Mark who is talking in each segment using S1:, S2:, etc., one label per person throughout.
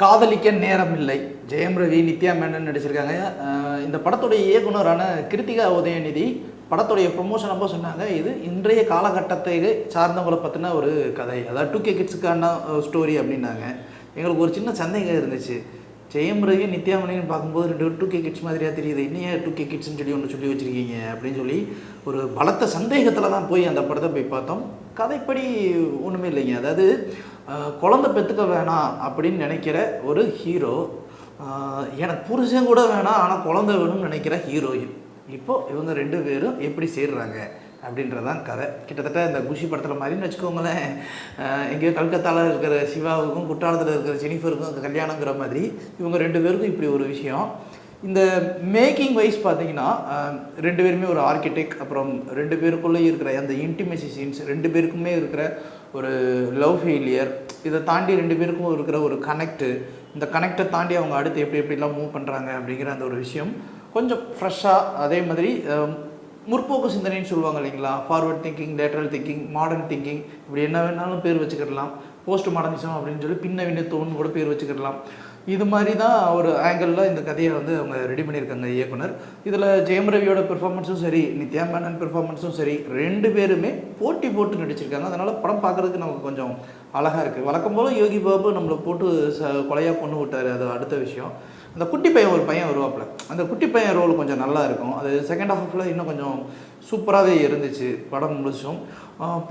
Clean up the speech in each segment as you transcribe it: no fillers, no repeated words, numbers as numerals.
S1: காதலிக்க நேரம் இல்லை. ஜெயம் ரவி, நித்யா மேனன் நடிச்சிருக்காங்க. இந்த படத்துடைய இயக்குனரான கிருத்திகா உதயநிதி படத்துடைய ப்ரொமோஷன் அப்போ சொன்னாங்க, இது இன்றைய காலகட்டத்தை சார்ந்தவங்களை பற்றின ஒரு கதை, அதாவது 2K கிட்ஸுக்கான ஸ்டோரி அப்படின்னாங்க. எங்களுக்கு ஒரு சின்ன சந்தேகம் இருந்துச்சு. ஜெயம் ரவி, நித்யா மேனன் பார்க்கும்போது 2K கிட்ஸ் மாதிரியாக தெரியுது, இன்னையே 2K கிட்ஸ்ன்னு சொல்லி ஒன்று சொல்லி வச்சுருக்கீங்க அப்படின்னு சொல்லி ஒரு பலத்த சந்தேகத்தில் தான் போய் அந்த படத்தை போய் பார்த்தோம். கதைப்படி ஒன்றுமே இல்லைங்க. அதாவது குழந்தை பெற்றுக்க வேணாம் அப்படின்னு நினைக்கிற ஒரு ஹீரோ, எனக்கு புருஷன் கூட வேணாம் ஆனால் குழந்தை வேணும்னு நினைக்கிற ஹீரோயின், இப்போது இவங்க 2 பேரும் எப்படி சேர்றாங்க அப்படின்றதான் கதை. கிட்டத்தட்ட இந்த குஷி படத்தில் மாதிரின்னு வச்சுக்கோங்களேன். எங்கேயோ கல்கத்தாவில் இருக்கிற சிவாவுக்கும் குற்றாலத்தில் இருக்கிற ஜெனிஃபருக்கும் கல்யாணங்கிற மாதிரி இவங்க 2 பேருக்கும் இப்படி ஒரு விஷயம். இந்த மேக்கிங் வைஸ் பார்த்தீங்கன்னா 2 பேருமே ஒரு ஆர்கிடெக்ட், அப்புறம் 2 பேருக்குள்ளே இருக்கிற அந்த இன்டிமேசி சீன்ஸ், 2 பேருக்குமே இருக்கிற ஒரு லவ் ஃபெயிலியர், இதை தாண்டி 2 பேருக்கும் இருக்கிற ஒரு கனெக்டு, இந்த கனெக்டை தாண்டி அவங்க அடுத்து எப்படிலாம் மூவ் பண்ணுறாங்க அப்படிங்கிற அந்த ஒரு விஷயம் கொஞ்சம் ஃப்ரெஷ்ஷாக, அதே மாதிரி முற்போக்கு சிந்தனைன்னு சொல்லுவாங்க இல்லைங்களா, forward thinking, lateral thinking, modern thinking, இப்படி என்ன வேணாலும் பேர் வச்சுக்கிடலாம். போஸ்ட் மாடர்னிசம் அப்படின்னு சொல்லி பின்னவினத்தோன்னு கூட பேர் வச்சுக்கிடலாம். இது மாதிரி தான் ஒரு ஆங்கிளில் இந்த கதையை அவங்க ரெடி பண்ணியிருக்காங்க இயக்குனர். இதில் ஜெயம் ரவியோட பெர்ஃபார்மன்ஸும் சரி, நித்யா மேனன் பெர்ஃபார்மன்ஸும் சரி, 2 பேருமே போட்டி போட்டு நடிச்சிருக்காங்க. அதனால் படம் பார்க்குறதுக்கு நமக்கு கொஞ்சம் அழகாக இருக்குது. வழக்கம் போல் யோகி பாபு நம்மளை போட்டு கொலையாக கொண்டு விட்டார், அது அடுத்த விஷயம். அந்த குட்டி பையன் ஒரு பையன் வருவாப்பில், அந்த குட்டி பையன் ரோல் கொஞ்சம் நல்லா இருக்கும். அது செகண்ட் ஹாஃபில் இன்னும் கொஞ்சம் சூப்பராகவே இருந்துச்சு படம் முழுசும்.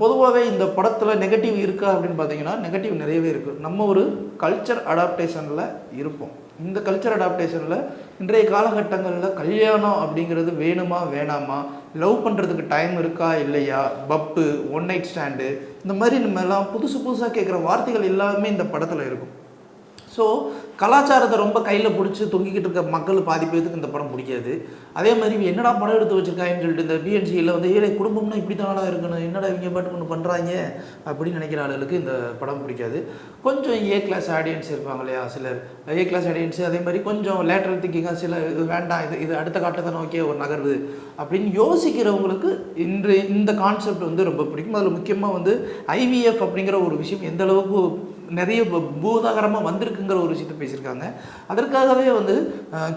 S1: பொதுவாகவே இந்த படத்தில் நெகட்டிவ் இருக்கா அப்படின்னு பார்த்தீங்கன்னா நெகட்டிவ் நிறையவே இருக்குது. நம்ம ஒரு கல்ச்சர் அடாப்டேஷனில் இருப்போம். இந்த கல்ச்சர் அடாப்டேஷனில் இன்றைய காலகட்டங்களில் கல்யாணம் அப்படிங்கிறது வேணுமா வேணாமா, லவ் பண்ணுறதுக்கு டைம் இருக்கா இல்லையா, பப்பு, ஒன் நைட் ஸ்டாண்டு, இந்த மாதிரி நம்ம எல்லாம் புதுசாக கேட்குற வார்த்தைகள் எல்லாமே இந்த படத்தில் இருக்கும். ஸோ கலாச்சாரத்தை ரொம்ப கையில் பிடிச்சி தொங்கிக்கிட்டு இருக்க மக்கள் பாதி பேருக்கு இந்த படம் பிடிக்காது. அதே மாதிரி என்னடா படம் எடுத்து வச்சுருக்காங்கன்னு சொல்லிட்டு இந்த பிஎன்சியில் ஏழை குடும்பம்னா இப்படி தானடா இருக்கணும், என்னடா இவங்க பாட்டுக்கு ஒன்று பண்ணுறாங்க அப்படின்னு நினைக்கிற ஆளுகளுக்கு இந்த படம் பிடிக்காது. கொஞ்சம் ஏ கிளாஸ் ஆடியன்ஸ் இருப்பாங்க இல்லையா, சிலர் ஏ கிளாஸ் ஆடியன்ஸு, அதே மாதிரி கொஞ்சம் லேட்டரல் திங்கிங்காக சில இது வேண்டாம், இது அடுத்த காட்டத்தை நோக்கிய ஒரு நகர்வு அப்படின்னு யோசிக்கிறவங்களுக்கு இந்த கான்செப்ட் ரொம்ப பிடிக்கும். அதில் முக்கியமாக IVF அப்படிங்கிற ஒரு விஷயம் எந்த அளவுக்கு நிறைய பூதாகரமாக வந்திருக்குங்கிற ஒரு விஷயத்தை பேசியிருக்காங்க. அதற்காகவே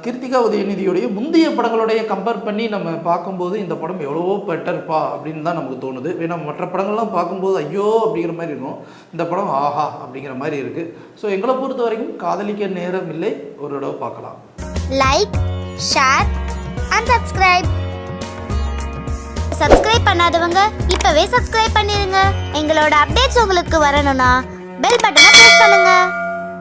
S1: கிருத்திகா உதயநிதியோடைய முந்தைய படங்களுடைய கம்பேர் பண்ணி நம்ம பார்க்கும்போது இந்த படம் எவ்வளவோ பெட்டர்ப்பா அப்படின்னு தான் நமக்கு தோணுது. ஏன்னா மற்ற படங்கள்லாம் பார்க்கும்போது ஐயோ அப்படிங்கிற மாதிரி இருக்கும், இந்த படம் ஆஹா அப்படிங்கிற மாதிரி இருக்குது. ஸோ எங்களை பொறுத்த வரைக்கும் காதலிக்க நேரம் இல்லை, ஒரு தடவை பார்க்கலாம்.
S2: லைக், ஷேர் அண்ட் சப்ஸ்கிரைப் பண்ணாதவங்க இப்பவே சப்ஸ்கிரைப் பண்ணிருங்க. எங்களோட அப்டேட்ஸ் உங்களுக்கு வரணும்னா பெல் பட்டனை பிரஸ் பண்ணுங்க.